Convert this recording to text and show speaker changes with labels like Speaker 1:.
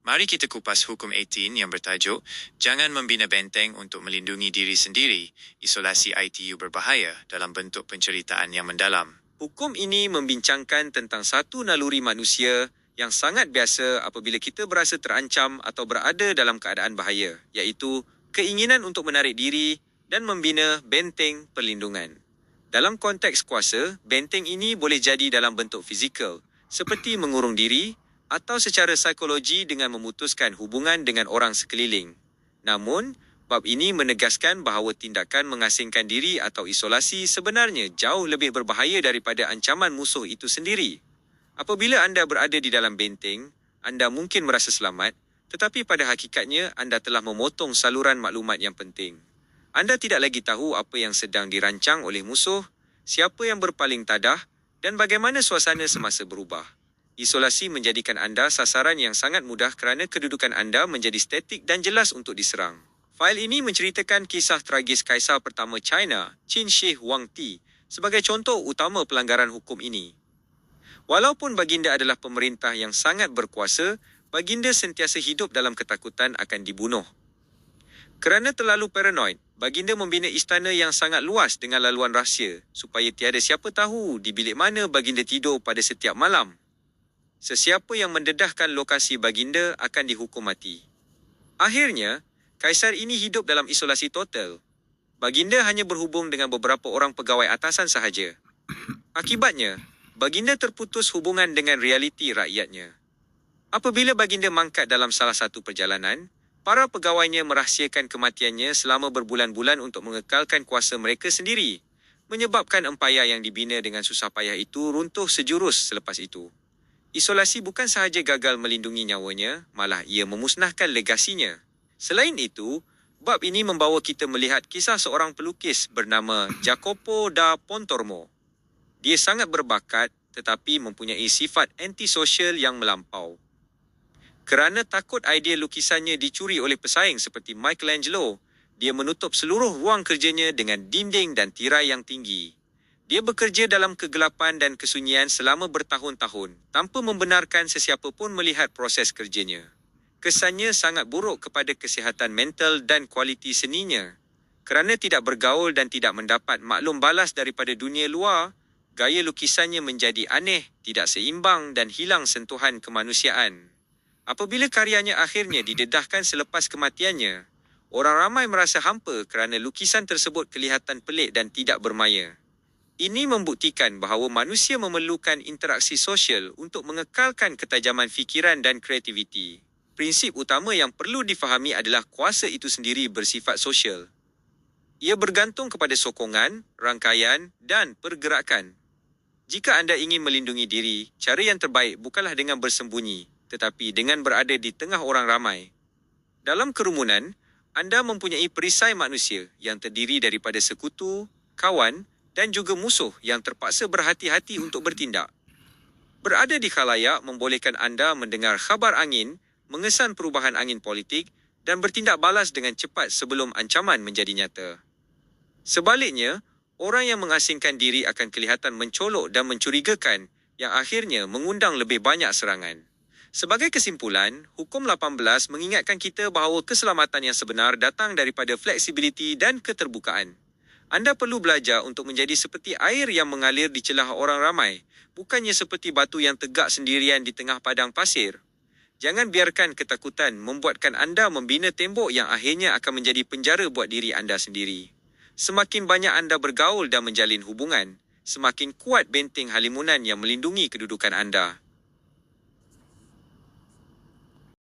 Speaker 1: Mari kita kupas Hukum 18 yang bertajuk Jangan Membina Benteng untuk Melindungi Diri Sendiri, Isolasi ITU Berbahaya dalam bentuk penceritaan yang mendalam. Hukum ini membincangkan tentang satu naluri manusia yang sangat biasa apabila kita berasa terancam atau berada dalam keadaan bahaya, iaitu keinginan untuk menarik diri dan membina benteng perlindungan. Dalam konteks kuasa, benteng ini boleh jadi dalam bentuk fizikal, seperti mengurung diri, atau secara psikologi dengan memutuskan hubungan dengan orang sekeliling. Namun, bab ini menegaskan bahawa tindakan mengasingkan diri atau isolasi sebenarnya jauh lebih berbahaya daripada ancaman musuh itu sendiri. Apabila anda berada di dalam benteng, anda mungkin merasa selamat, tetapi pada hakikatnya anda telah memotong saluran maklumat yang penting. Anda tidak lagi tahu apa yang sedang dirancang oleh musuh, siapa yang berpaling tadah, dan bagaimana suasana semasa berubah. Isolasi menjadikan anda sasaran yang sangat mudah kerana kedudukan anda menjadi statik dan jelas untuk diserang. Fail ini menceritakan kisah tragis Kaisar pertama China, Qin Shi Huangdi, sebagai contoh utama pelanggaran hukum ini. Walaupun baginda adalah pemerintah yang sangat berkuasa, baginda sentiasa hidup dalam ketakutan akan dibunuh. Kerana terlalu paranoid, baginda membina istana yang sangat luas dengan laluan rahsia, supaya tiada siapa tahu di bilik mana baginda tidur pada setiap malam. Sesiapa yang mendedahkan lokasi baginda akan dihukum mati. Akhirnya, Kaisar ini hidup dalam isolasi total. Baginda hanya berhubung dengan beberapa orang pegawai atasan sahaja. Akibatnya, baginda terputus hubungan dengan realiti rakyatnya. Apabila baginda mangkat dalam salah satu perjalanan, para pegawainya merahsiakan kematiannya selama berbulan-bulan untuk mengekalkan kuasa mereka sendiri, menyebabkan empayar yang dibina dengan susah payah itu runtuh sejurus selepas itu. Isolasi bukan sahaja gagal melindungi nyawanya, malah ia memusnahkan legasinya. Selain itu, bab ini membawa kita melihat kisah seorang pelukis bernama Jacopo da Pontormo. Dia sangat berbakat tetapi mempunyai sifat antisosial yang melampau. Kerana takut idea lukisannya dicuri oleh pesaing seperti Michelangelo, dia menutup seluruh ruang kerjanya dengan dinding dan tirai yang tinggi. Dia bekerja dalam kegelapan dan kesunyian selama bertahun-tahun, tanpa membenarkan sesiapa pun melihat proses kerjanya. Kesannya sangat buruk kepada kesihatan mental dan kualiti seninya. Kerana tidak bergaul dan tidak mendapat maklum balas daripada dunia luar, gaya lukisannya menjadi aneh, tidak seimbang dan hilang sentuhan kemanusiaan. Apabila karyanya akhirnya didedahkan selepas kematiannya, orang ramai merasa hampa kerana lukisan tersebut kelihatan pelik dan tidak bermaya. Ini membuktikan bahawa manusia memerlukan interaksi sosial untuk mengekalkan ketajaman fikiran dan kreativiti. Prinsip utama yang perlu difahami adalah kuasa itu sendiri bersifat sosial. Ia bergantung kepada sokongan, rangkaian dan pergerakan. Jika anda ingin melindungi diri, cara yang terbaik bukanlah dengan bersembunyi, tetapi dengan berada di tengah orang ramai. Dalam kerumunan, anda mempunyai perisai manusia yang terdiri daripada sekutu, kawan, dan juga musuh yang terpaksa berhati-hati untuk bertindak. Berada di khalayak membolehkan anda mendengar khabar angin, mengesan perubahan angin politik dan bertindak balas dengan cepat sebelum ancaman menjadi nyata. Sebaliknya, orang yang mengasingkan diri akan kelihatan mencolok dan mencurigakan yang akhirnya mengundang lebih banyak serangan. Sebagai kesimpulan, Hukum 18 mengingatkan kita bahawa keselamatan yang sebenar datang daripada fleksibiliti dan keterbukaan. Anda perlu belajar untuk menjadi seperti air yang mengalir di celah orang ramai, bukannya seperti batu yang tegak sendirian di tengah padang pasir. Jangan biarkan ketakutan membuatkan anda membina tembok yang akhirnya akan menjadi penjara buat diri anda sendiri. Semakin banyak anda bergaul dan menjalin hubungan, semakin kuat benteng halimunan yang melindungi kedudukan anda.